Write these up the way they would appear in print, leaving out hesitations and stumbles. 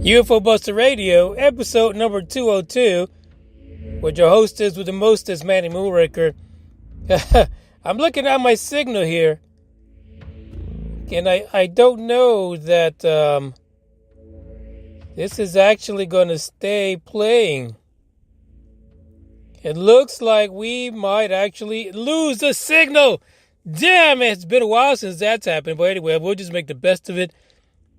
UFO Buster Radio, episode number 202, with your hostess with the mostest, Manny Moonraker. I'm looking at my signal here, and I don't know that this is actually going to stay playing. It looks like we might actually lose the signal. Damn it, it's been a while since that's happened. But anyway, we'll just make the best of it.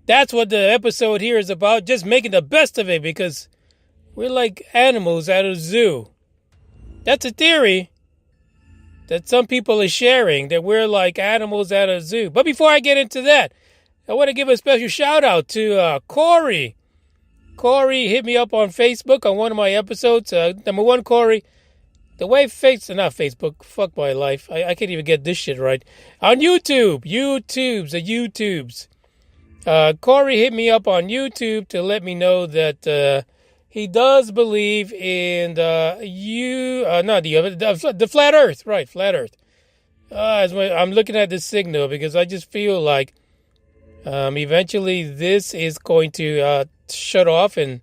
That's what the episode here is about, just making the best of it, because we're like animals at a zoo. That's a theory that some people are sharing, that we're like animals at a zoo. But before I get into that, I want to give a special shout out to Corey. Corey hit me up on Facebook on one of my episodes. Number one, Corey, the way not Facebook, fuck my life. I can't even get this shit right. On YouTube, the YouTubes. Corey hit me up on YouTube to let me know that he does believe in the flat Earth, right? Flat Earth. I'm looking at this signal because I just feel like eventually this is going to shut off and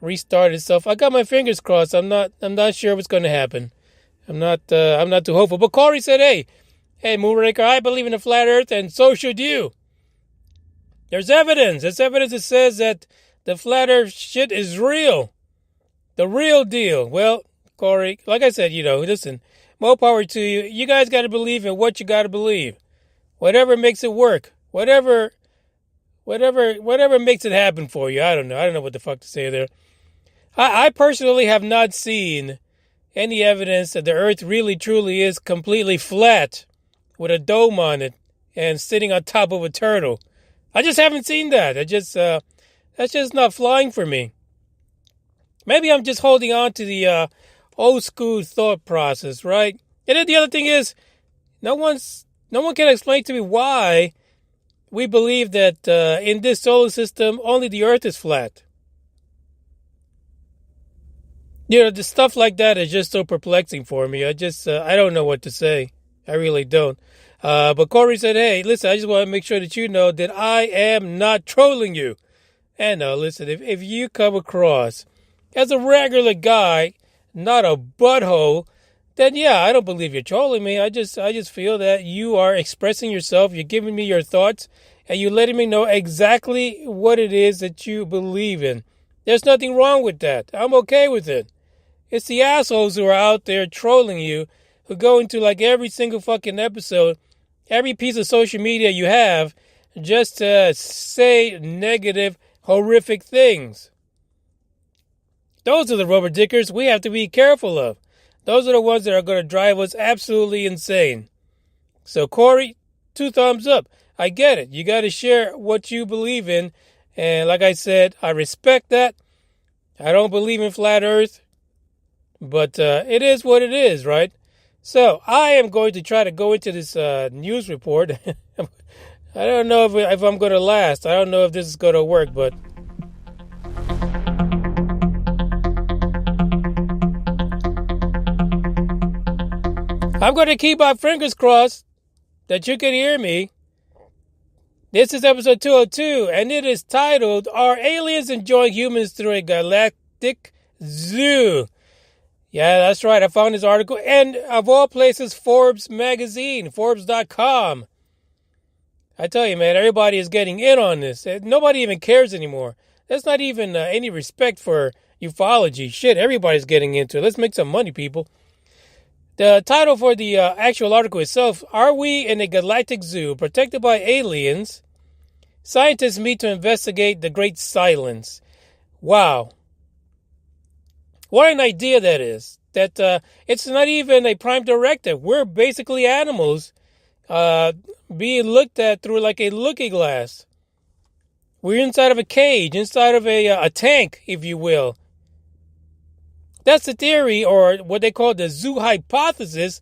restart itself. I got my fingers crossed. I'm not sure what's going to happen. I'm not too hopeful. But Corey said, "Hey, Moonraker, I believe in the flat Earth, and so should you." There's evidence. There's evidence that says that the flat Earth shit is real. The real deal. Well, Corey, like I said, listen, more power to you. You guys got to believe in what you got to believe. Whatever makes it work. Whatever makes it happen for you. I don't know. I don't know what the fuck to say there. I personally have not seen any evidence that the Earth really, truly is completely flat with a dome on it and sitting on top of a turtle. I just haven't seen that. That's just not flying for me. Maybe I'm just holding on to the old school thought process, right? And then the other thing is, no one can explain to me why we believe that in this solar system only the Earth is flat. The stuff like that is just so perplexing for me. I don't know what to say. I really don't. But Corey said, "Hey, listen, I just want to make sure that you know that I am not trolling you." And listen, if you come across as a regular guy, not a butthole, then yeah, I don't believe you're trolling me. I just feel that you are expressing yourself. You're giving me your thoughts, and you're letting me know exactly what it is that you believe in. There's nothing wrong with that. I'm okay with it. It's the assholes who are out there trolling you, who go into like every single fucking episode, every piece of social media you have, just to say negative, horrific things. Those are the rubber dickers we have to be careful of. Those are the ones that are going to drive us absolutely insane. So, Corey, 2 thumbs up. I get it. You got to share what you believe in. And like I said, I respect that. I don't believe in flat Earth. But it is what it is, right? So I am going to try to go into this news report. I don't know if I'm going to last. I don't know if this is going to work, but I'm going to keep my fingers crossed that you can hear me. This is episode 202, and it is titled, "Are Aliens Enjoying Humans Through a Galactic Zoo?" Yeah, that's right. I found this article. And of all places, Forbes magazine, Forbes.com. I tell you, man, everybody is getting in on this. Nobody even cares anymore. There's not even any respect for ufology. Shit, everybody's getting into it. Let's make some money, people. The title for the actual article itself, "Are We in a Galactic Zoo Protected by Aliens? Scientists Meet to Investigate the Great Silence." Wow. What an idea that is. That it's not even a prime directive. We're basically animals being looked at through like a looking glass. We're inside of a cage, inside of a tank, if you will. That's the theory, or what they call the zoo hypothesis,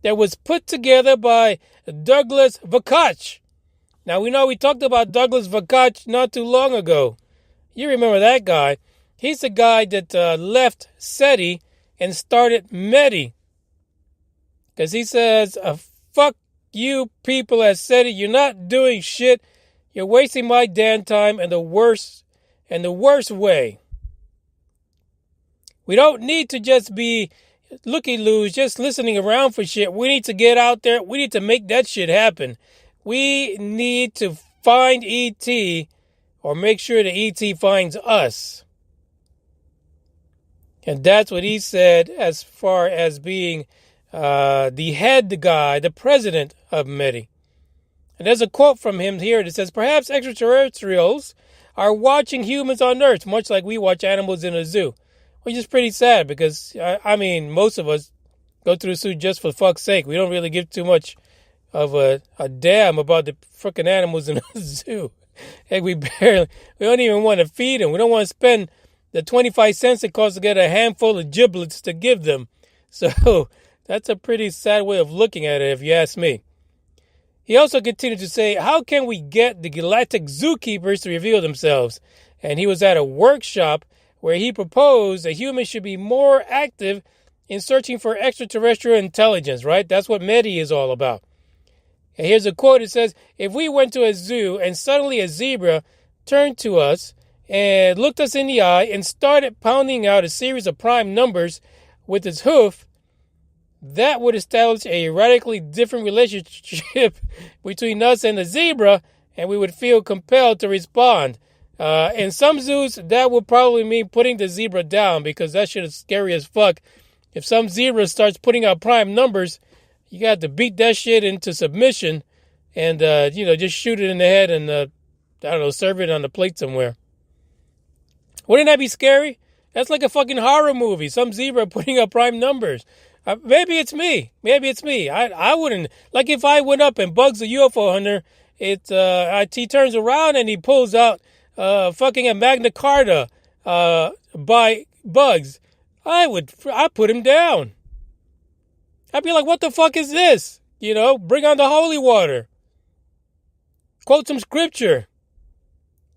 that was put together by Douglas Vakach. Now, we talked about Douglas Vakach not too long ago. You remember that guy. He's the guy that left SETI and started METI. Because he says, fuck you people at SETI. You're not doing shit. You're wasting my damn time. And the worst and the worst way. We don't need to just be looky-loos, just listening around for shit. We need to get out there. We need to make that shit happen. We need to find E.T. or make sure that E.T. finds us. And that's what he said as far as being the head guy, the president of METI. And there's a quote from him here that says, perhaps extraterrestrials are watching humans on Earth, much like we watch animals in a zoo. Which is pretty sad because, I mean, most of us go through the zoo just for fuck's sake. We don't really give too much of a damn about the frickin' animals in the zoo. Heck, we don't even want to feed them. We don't want to spend the 25 cents it costs to get a handful of giblets to give them. So that's a pretty sad way of looking at it, if you ask me. He also continued to say, how can we get the galactic zookeepers to reveal themselves? And he was at a workshop where he proposed that humans should be more active in searching for extraterrestrial intelligence, right? That's what METI is all about. And here's a quote. It says, if we went to a zoo and suddenly a zebra turned to us and looked us in the eye and started pounding out a series of prime numbers with its hoof, that would establish a radically different relationship between us and the zebra, and we would feel compelled to respond. In some zoos, that would probably mean putting the zebra down because that shit is scary as fuck. If some zebra starts putting out prime numbers, you got to beat that shit into submission and, just shoot it in the head and, serve it on the plate somewhere. Wouldn't that be scary? That's like a fucking horror movie. Some zebra putting up prime numbers. Maybe it's me. I wouldn't. Like if I went up and bugs a UFO hunter, he turns around and he pulls out fucking a Magna Carta by bugs. I'd put him down. I'd be like, what the fuck is this? Bring on the holy water. Quote some scripture.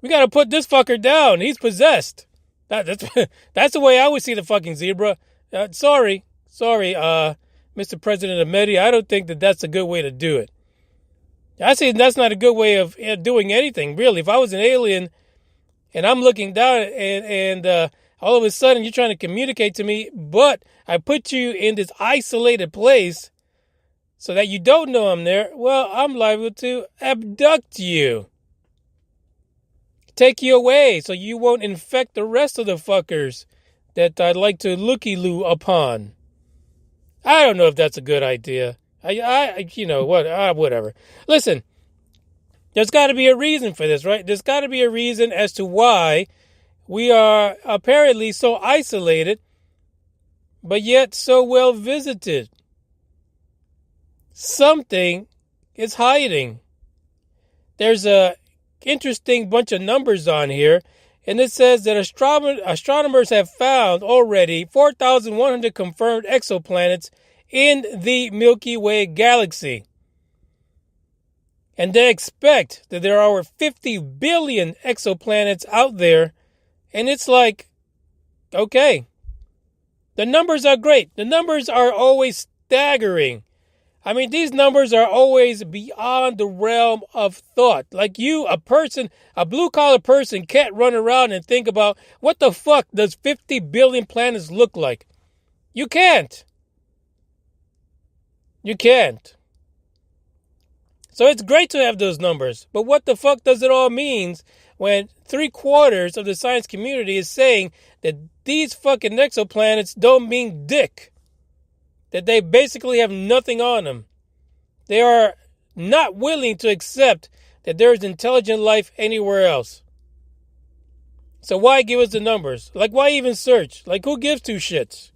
We got to put this fucker down. He's possessed. That's the way I would see the fucking zebra. Sorry, Mr. President of METI. I don't think that that's a good way to do it. I say that's not a good way of doing anything, really. If I was an alien and I'm looking down and all of a sudden you're trying to communicate to me, but I put you in this isolated place so that you don't know I'm there, well, I'm liable to abduct you. Take you away so you won't infect the rest of the fuckers that I'd like to looky-loo upon. I don't know if that's a good idea. Whatever. Listen, there's got to be a reason for this, right? There's got to be a reason as to why we are apparently so isolated, but yet so well visited. Something is hiding. There's a interesting bunch of numbers on here, and it says that astronomers have found already 4,100 confirmed exoplanets in the Milky Way galaxy. And they expect that there are over 50 billion exoplanets out there, and it's like, okay, the numbers are great. The numbers are always staggering. I mean, these numbers are always beyond the realm of thought. Like a blue-collar person can't run around and think about what the fuck does 50 billion planets look like. You can't. You can't. So it's great to have those numbers. But what the fuck does it all mean when 3/4 of the science community is saying that these fucking exoplanets don't mean dick? That they basically have nothing on them. They are not willing to accept that there is intelligent life anywhere else. So why give us the numbers? Like, why even search? Like, who gives two shits?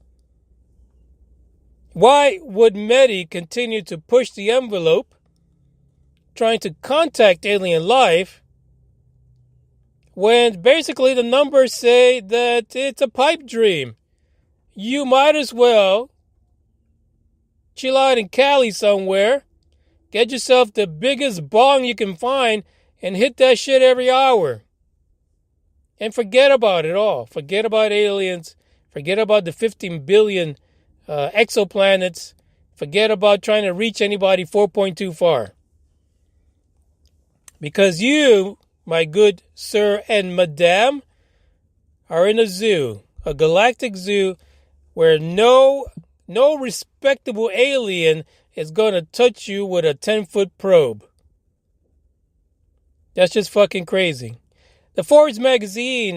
Why would METI continue to push the envelope, trying to contact alien life, when basically the numbers say that it's a pipe dream? You might as well chill out in Cali somewhere, get yourself the biggest bong you can find, and hit that shit every hour. And forget about it all. Forget about aliens. Forget about the 15 billion exoplanets. Forget about trying to reach anybody 4.2 far. Because you, my good sir and madame, are in a zoo, a galactic zoo, where no respectable alien is going to touch you with a 10-foot probe. That's just fucking crazy. The Forbes magazine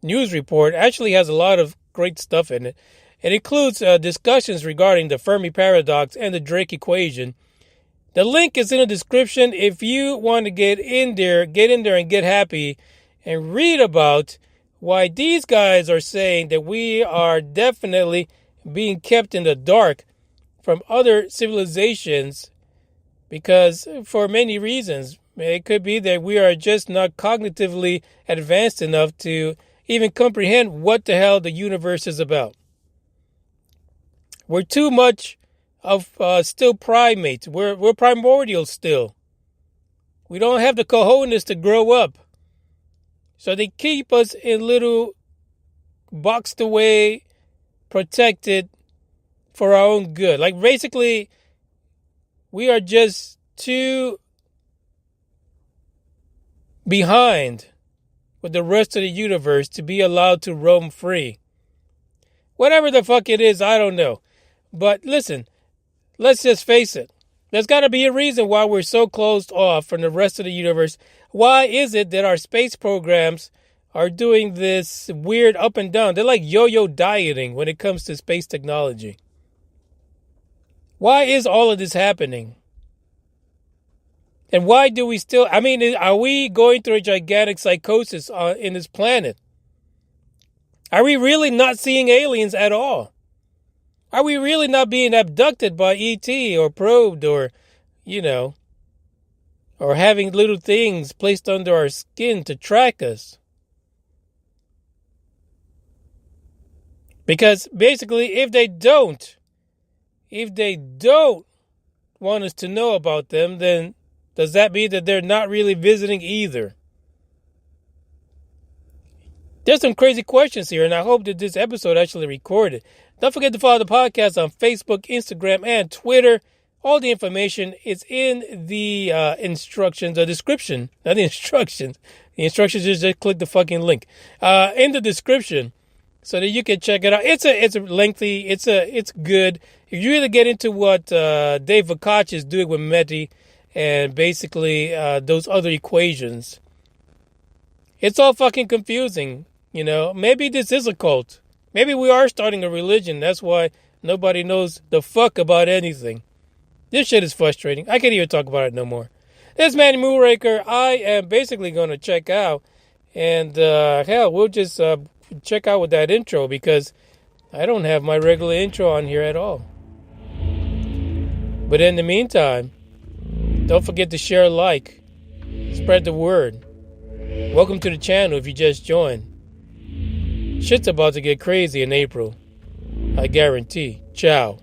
news report actually has a lot of great stuff in it. It includes discussions regarding the Fermi paradox and the Drake equation. The link is in the description if you want to get in there and get happy and read about why these guys are saying that we are definitely being kept in the dark from other civilizations, because for many reasons. It could be that we are just not cognitively advanced enough to even comprehend what the hell the universe is about. We're too much of still primates. We're primordial still. We don't have the cojones to grow up. So they keep us in little boxed away, protected for our own good. Like basically, we are just too behind with the rest of the universe to be allowed to roam free. Whatever the fuck it is, I don't know. But listen, let's just face it. There's got to be a reason why we're so closed off from the rest of the universe. Why is it that our space programs are doing this weird up and down? They're like yo-yo dieting when it comes to space technology. Why is all of this happening? And why do we still, are we going through a gigantic psychosis in this planet? Are we really not seeing aliens at all? Are we really not being abducted by ET or probed or having little things placed under our skin to track us? Because basically, if they don't want us to know about them, then does that mean that they're not really visiting either? There's some crazy questions here, and I hope that this episode actually recorded. Don't forget to follow the podcast on Facebook, Instagram, and Twitter. All the information is in the instructions, or description. Not the instructions. The instructions is just click the fucking link in the description, so that you can check it out. It's a lengthy. It's good. If you really get into what Dave Vacach is doing with METI and basically those other equations, it's all fucking confusing. Maybe this is a cult. Maybe we are starting a religion. That's why nobody knows the fuck about anything. This shit is frustrating. I can't even talk about it no more. This is Manny Moonraker. I am basically going to check out. And we'll just check out with that intro, because I don't have my regular intro on here at all. But in the meantime, don't forget to share, like, spread the word. Welcome to the channel if you just joined. Shit's about to get crazy in April. I guarantee. Ciao.